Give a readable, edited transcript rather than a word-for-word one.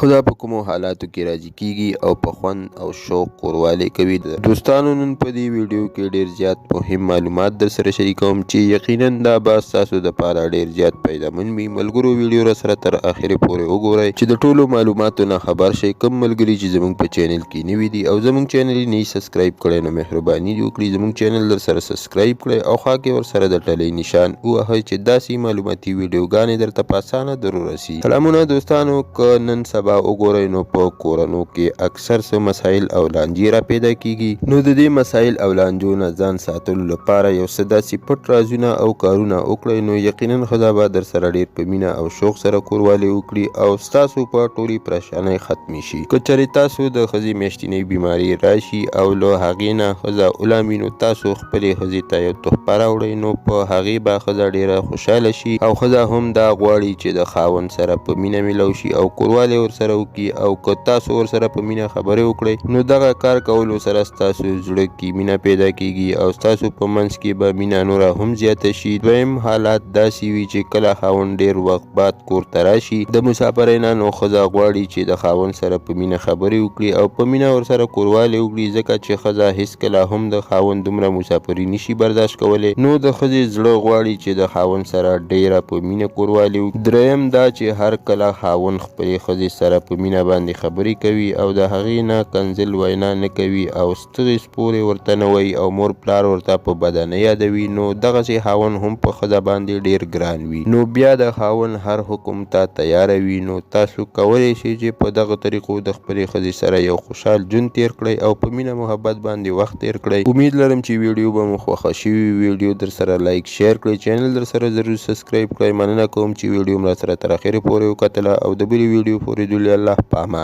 خدا په کومو حالاتو کې راضي کیږي او په خوند او شوق کوروالی کوي. دوستانو نن په دې ویډیو کې ډیر زیات مهم معلومات در سره شریکوم چې یقینا دا به ستاسو دپاره ډیر زیات پیدامن وي. ملګرو ویډیو را سره تر اخره پورې وګورئ چې د ټولو معلوماتو نه خبر شئ. کوم ملګري چې زموږ په چینل کې نوي دي او زموږ چینل یې نه سبسکرایب کړی نو مهرباني وکړئ زموږ چینل در سره سبسکرایب کړئ او خوا کې ورسره د ټلۍ نشان ووهئ چې داسې معلوماتي ویډیوګانې درته په اسانه در ورسي. سلامونه دوستانو، که نن سبا وګورئ نو په کورونو کې اکثر څه مسایل او لانجې را پیدا کیږي. نو د دې مسایل او لانجو نه ځان ساتلو لپاره یو څه داسې پټ رازونه او کارونه وکړئ نو یقینا خدا به در سره ډیر په مینه او شوق سره کوروالی وکړي او ستاسو په ټولې پریشانۍ ختمې شي. که چېرې تاسو د ښځې میاشتنۍ بیماري راشي او له هغې نه ښځه ولامي نو تاسو خپلې ښځې ته یو تحفه راوړئ نو په هغې به ښځه ډیره خوشحاله شي او ښځه هم دا غواړي چې د خاوند سره په مینه میلو شي او کوروالی ورسره وکړي. او که تاسو ورسره په مینه خبرې وکړئ نو دغه کار کولو سره ستاسو زړه کې مینه پیدا کیږي او ستاسو په منځ کې به مینه نوره هم زیاته شي. دویم حالات داسې وي چې کله خاوند ډیر وخت بعد کور ته راشي د مسافرۍ نه نو ښځه غواړي چې د خاوند سره په مینه خبرې وکړي او په مینه ورسره کوروالی وکړي ځکه چې ښځه هیڅکله هم د خاوند دومره مسافري نشي برداشت کولی. نو د ښځې زړه غواړي چې د خاوند سره ډیره په مینه کوروالی وکړي. دریم دا چې هر کله خاوند خپلې ښځې سره په مینه باندې خبرې کوي او د هغې نه کنځل وینا نه کوي او ستغې سپورې ورته نه وایي او مور پلار ورته په بده نه یادوي نو دغسې خاوند هم په ښځه باندې ډیر ګران وي. نو بیا د خاوند هر حکم ته تیاره وي. نو تاسو کولی شئ چې په دغه طریقو د خپلې ښځې سره یو خوشحال ژوند تیر کړئ او په مینه محبت باندې وخت تیر کړئ. امید لرم چې ویډیو به مو خوښه شوي وي. ویډیو در سره لایک شیر کړئ، چینل در سره ضرور سبسکرایب کړئ. مننه کوم چې ویډیو مو را سره تر اخره پورې وکتله او د بلې ویډیو پورې الله په امان.